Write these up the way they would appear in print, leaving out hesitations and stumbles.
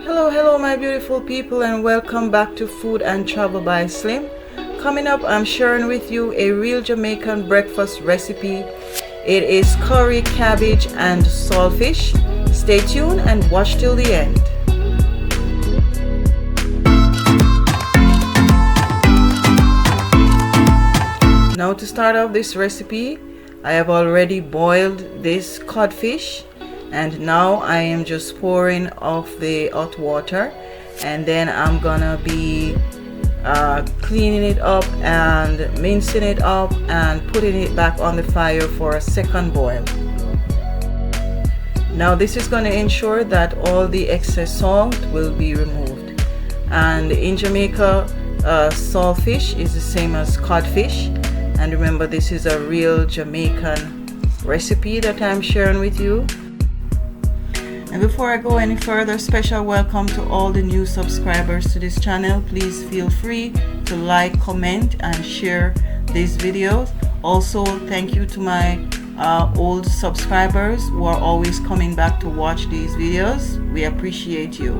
Hello my beautiful people, and welcome back to Food and Travel by Slim. Coming up, I'm sharing with you a real Jamaican breakfast recipe. It is curry, cabbage and saltfish. Stay tuned and watch till the end. Now to start off this recipe, I have already boiled this codfish, and now I am just pouring off the hot water, and then I'm gonna be cleaning it up and mincing it up and putting it back on the fire for a second boil. Now this is going to ensure that all the excess salt will be removed. And in Jamaica, saltfish is the same as codfish, and remember, this is a real Jamaican recipe that I'm sharing with you. And before I go any further, special welcome to all the new subscribers to this channel. Please feel free to like, comment and share these videos. Also, thank you to my old subscribers who are always coming back to watch these videos. We appreciate you.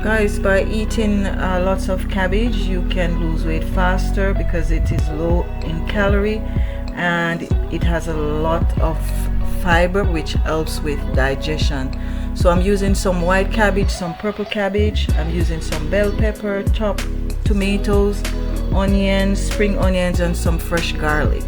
Guys, by eating lots of cabbage, you can lose weight faster because it is low in calorie and it has a lot of fiber, which helps with digestion. So I'm using some white cabbage, some purple cabbage, I'm using some bell pepper, chopped tomatoes, onions, spring onions and some fresh garlic.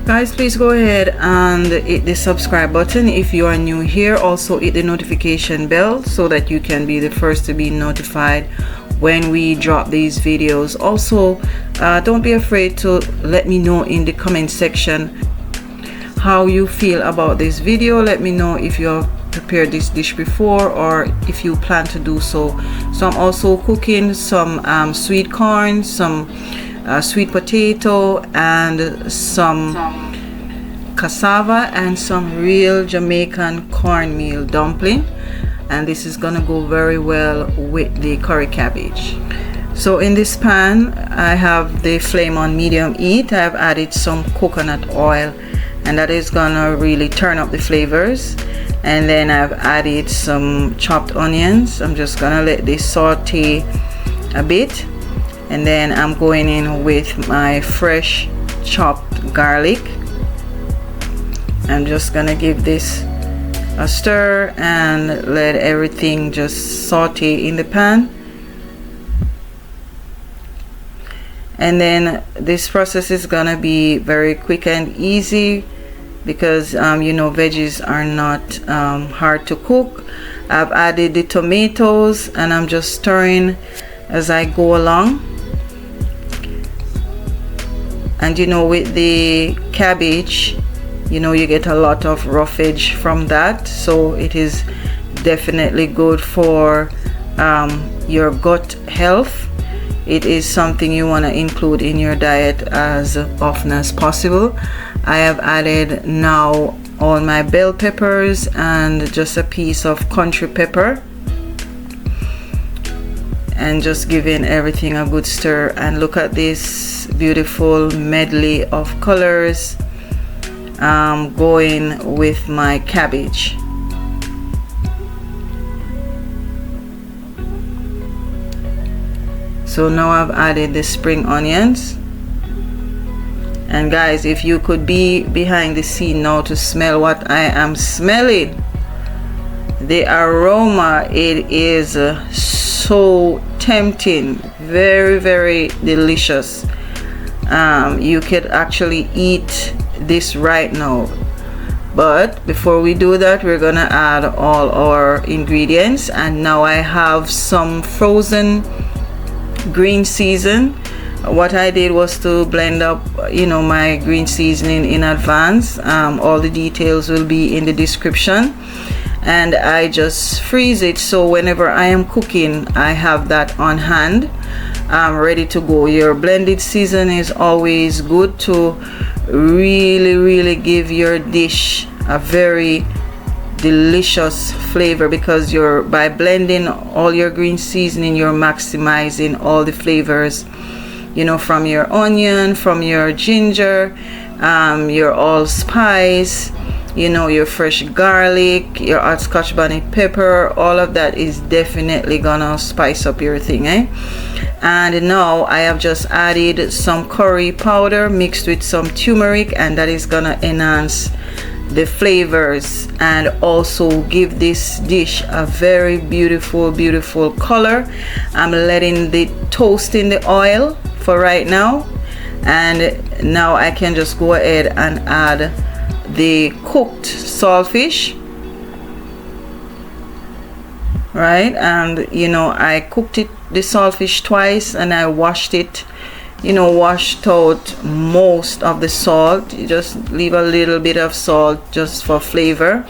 Guys, please go ahead and hit the subscribe button if you are new here. Also hit the notification bell so that you can be the first to be notified when we drop these videos. Also, don't be afraid to let me know in the comment section how you feel about this video. Let me know if you have prepared this dish before or if you plan to do so. So I'm also cooking some sweet corn, some sweet potato and some cassava and some real Jamaican cornmeal dumpling, and this is gonna go very well with the curry cabbage. So in this pan I have the flame on medium heat. I've added some coconut oil, and that is gonna really turn up the flavors. And then I've added some chopped onions. I'm just gonna let this saute a bit, and then I'm going in with my fresh chopped garlic. I'm just gonna give this a stir and let everything just saute in the pan. And then this process is gonna be very quick and easy because you know, veggies are not hard to cook. I've added the tomatoes and I'm just stirring as I go along. And you know, with the cabbage, you know, you get a lot of roughage from that, so it is definitely good for your gut health. It is something you want to include in your diet as often as possible. I have added now all my bell peppers and just a piece of country pepper, and just giving everything a good stir. And look at this beautiful medley of colors going with my cabbage. So now I've added the spring onions, and guys, if you could be behind the scene now to smell what I am smelling, the aroma, it is so tempting, very delicious. You could actually eat this right now, but before we do that, we're gonna add all our ingredients. And now I have some frozen green season. What I did was to blend up, you know, my green seasoning in advance. All the details will be in the description, and I just freeze it, so whenever I am cooking I have that on hand, ready to go. Your blended season is always good to really give your dish a very delicious flavor, because by blending all your green seasoning, you're maximizing all the flavors you know, from your onion, from your ginger, your allspice, you know, your fresh garlic, your hot Scotch bonnet pepper. All of that is definitely gonna spice up your thing, eh? And now I have just added some curry powder mixed with some turmeric, and that is gonna enhance the flavors and also give this dish a very beautiful color. I'm letting it toast in the oil for right now, and now I can just go ahead and add the cooked saltfish, right? And you know, I cooked the saltfish twice, and I washed it, you know, washed out most of the salt. You just leave a little bit of salt just for flavor,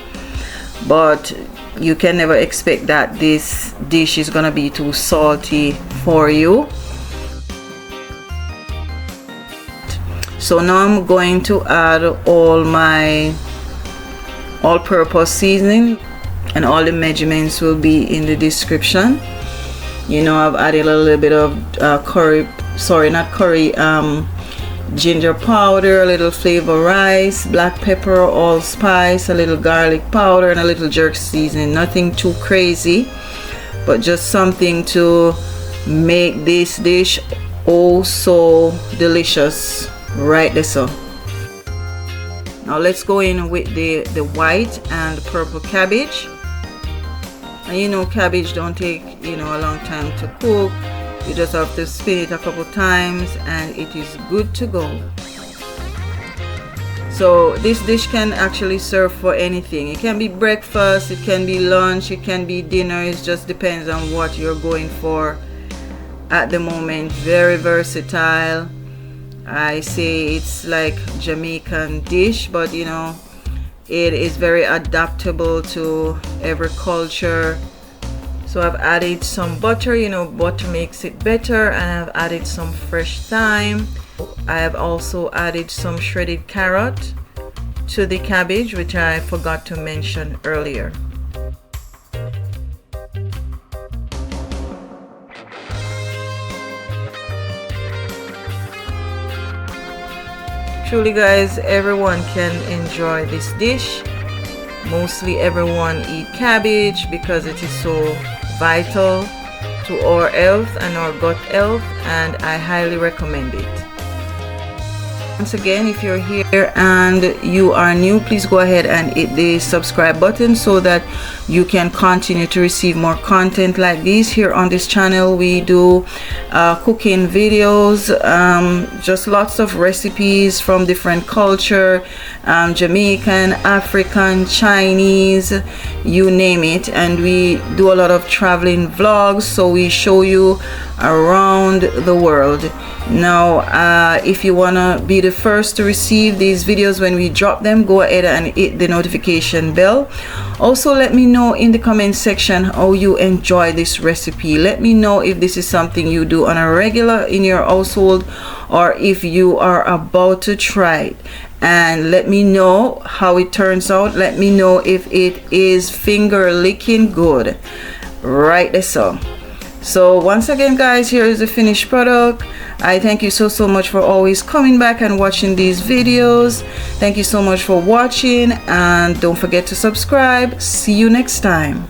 but you can never expect that this dish is gonna be too salty for you. So now I'm going to add all my all-purpose seasoning, and all the measurements will be in the description. You know, I've added a little bit of ginger powder, a little flavor rice, black pepper, allspice, a little garlic powder, and a little jerk seasoning. Nothing too crazy, but just something to make this dish oh so delicious. Right there. So now let's go in with the white and purple cabbage. And you know, cabbage don't take, you know, a long time to cook. You just have to spin it a couple times and it is good to go. So this dish can actually serve for anything. It can be breakfast, it can be lunch, it can be dinner. It just depends on what you're going for at the moment. Very versatile. I say it's like Jamaican dish, but you know, it is very adaptable to every culture. So I've added some butter, you know, butter makes it better, and I've added some fresh thyme. I have also added some shredded carrot to the cabbage, which I forgot to mention earlier. Truly guys, everyone can enjoy this dish. Mostly everyone eat cabbage because it is so vital to our health and our gut health, and I highly recommend it. Once again, if you're here and you are new, please go ahead and hit the subscribe button so that you can continue to receive more content like this here on this channel. We do cooking videos, just lots of recipes from different culture, Jamaican, African, Chinese, you name it. And we do a lot of traveling vlogs, so we show you around the world. Now if you wanna be the first to receive these videos when we drop them, go ahead and hit the notification bell. Also, let me know in the comment section how you enjoy this recipe. Let me know if this is something you do on a regular in your household, or if you are about to try it, and let me know how it turns out. Let me know if it is finger licking good. Right there. So once again guys, here is the finished product. I thank you so much for always coming back and watching these videos. Thank you so much for watching, and don't forget to subscribe. See you next time.